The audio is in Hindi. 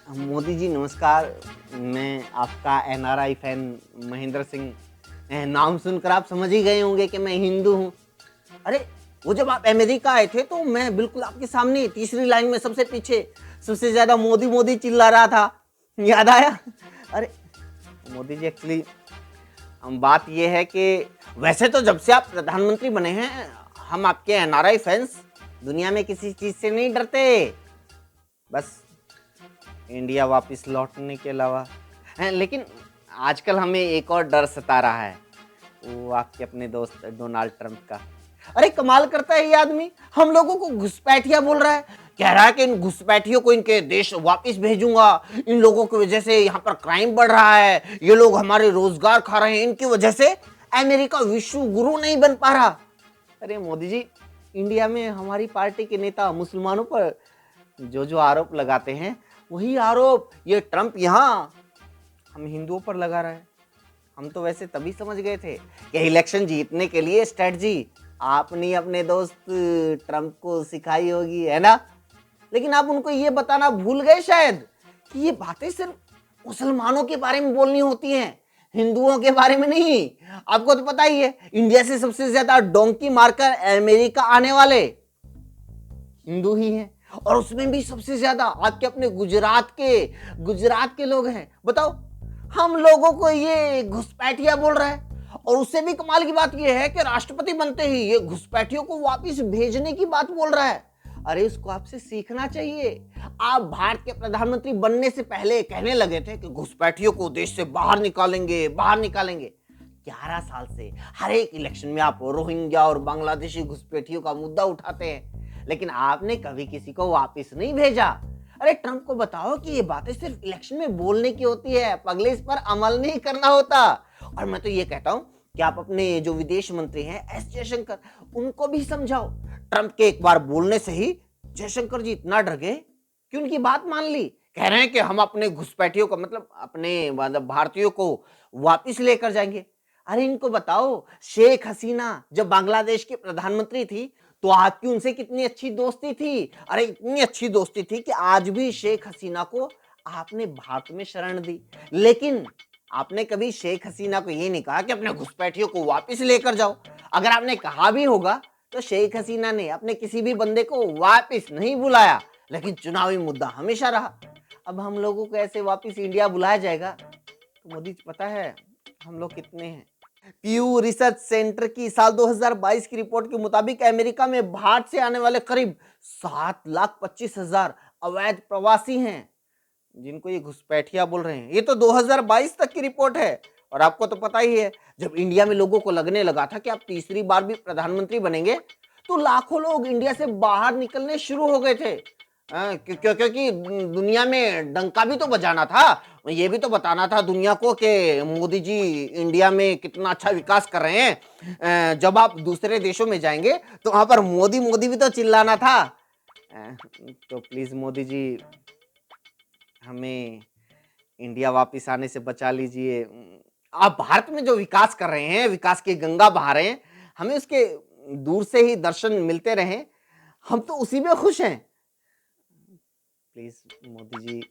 मोदी जी नमस्कार। मैं आपका एनआरआई फैन महेंद्र सिंह। नाम सुनकर आप समझ ही गए होंगे कि मैं हिंदू हूँ। अरे वो जब आप अमेरिका आए थे तो मैं बिल्कुल आपके सामने तीसरी लाइन में सबसे पीछे सबसे ज्यादा मोदी मोदी चिल्ला रहा था। याद आया? अरे मोदी जी एक्चुअली बात ये है कि वैसे तो जब से आप प्रधानमंत्री बने हैं हम आपके एनआरआई फैंस दुनिया में किसी चीज से नहीं डरते, बस इंडिया वापस लौटने के अलावा। लेकिन आजकल हमें एक और डर सता रहा है, वो आपके अपने दोस्त डोनाल्ड ट्रंप का। अरे कमाल करता है ये आदमी, हम लोगों को घुसपैठिया बोल रहा है। कह रहा है कि इन घुसपैठियों को इनके देश वापस भेजूंगा, इन लोगों की वजह से यहाँ पर क्राइम बढ़ रहा है, ये लोग हमारे रोजगार खा रहे हैं, इनकी वजह से अमेरिका विश्व गुरु नहीं बन पा रहा। अरे मोदी जी, इंडिया में हमारी पार्टी के नेता मुसलमानों पर जो जो आरोप लगाते हैं वही आरोप ये ट्रंप यहाँ हम हिंदुओं पर लगा रहा है। हम तो वैसे तभी समझ गए थे कि इलेक्शन जीतने के लिए स्ट्रेटजी आपने अपने दोस्त ट्रंप को सिखाई होगी, है ना? लेकिन आप उनको ये बताना भूल गए शायद कि ये बातें सिर्फ मुसलमानों के बारे में बोलनी होती हैं, हिंदुओं के बारे में नहीं। आपको तो पता ही है इंडिया से सबसे ज्यादा डोंकी मारकर अमेरिका आने वाले हिंदू ही हैं, और उसमें भी सबसे ज्यादा आपके अपने गुजरात के लोग हैं। बताओ, हम लोगों को ये घुसपैठिया बोल रहा है। और उससे भी कमाल की बात ये है कि राष्ट्रपति बनते ही ये घुसपैठियों को वापस भेजने की बात बोल रहा है। अरे इसको आपसे सीखना चाहिए। आप भारत के प्रधानमंत्री बनने से पहले कहने लगे थे कि घुसपैठियों को देश से बाहर निकालेंगे, बाहर निकालेंगे। 11 साल से हर एक इलेक्शन में आप रोहिंग्या और बांग्लादेशी घुसपैठियों का मुद्दा उठाते हैं, लेकिन आपने कभी किसी को वापस नहीं भेजा। अरे ट्रंप को बताओ कि ये बातें सिर्फ इलेक्शन में बोलने की होती है, पगले इस पर अमल नहीं करना होता। और मैं तो ये कहता हूं कि आप अपने जो विदेश मंत्री हैं एस जयशंकर, उनको भी समझाओ। ट्रंप के एक बार बोलने से ही जयशंकर जी इतना डर गए कि उनकी बात मान ली। कह रहे हैं कि हम अपने घुसपैठियों को मतलब भारतीयों को वापिस लेकर जाएंगे। अरे इनको बताओ, शेख हसीना जब बांग्लादेश की प्रधानमंत्री थी तो आपकी उनसे कितनी अच्छी दोस्ती थी। अरे इतनी अच्छी दोस्ती थी कि आज भी शेख हसीना को आपने भारत में शरण दी। लेकिन आपने कभी शेख हसीना को ये नहीं कहा कि अपने घुसपैठियों को वापस लेकर जाओ। अगर आपने कहा भी होगा तो शेख हसीना ने अपने किसी भी बंदे को वापस नहीं बुलाया, लेकिन चुनावी मुद्दा हमेशा रहा। अब हम लोगों को ऐसे वापस इंडिया बुलाया जाएगा तो मोदी जी पता है हम लोग कितने हैं? पीयू रिसर्च सेंटर की साल 2022 की रिपोर्ट के मुताबिक अमेरिका में भारत से आने वाले करीब 7,25,000 अवैध प्रवासी हैं, जिनको ये घुसपैठिया बोल रहे हैं। ये तो 2022 तक की रिपोर्ट है। और आपको तो पता ही है, जब इंडिया में लोगों को लगने लगा था कि आप तीसरी बार भी प्रधानमंत्री बनेंगे तो लाखों लोग इंडिया से बाहर निकलने शुरू हो गए थे। क्योंकि दुनिया में डंका भी तो बजाना था, ये भी तो बताना था दुनिया को कि मोदी जी इंडिया में कितना अच्छा विकास कर रहे हैं। जब आप दूसरे देशों में जाएंगे तो वहां पर मोदी मोदी भी तो चिल्लाना था। तो प्लीज मोदी जी हमें इंडिया वापस आने से बचा लीजिए। आप भारत में जो विकास कर रहे हैं, विकास की गंगा बहा रहे हैं, हमें उसके दूर से ही दर्शन मिलते रहे, हम तो उसी में खुश हैं। प्लीज मोदी जी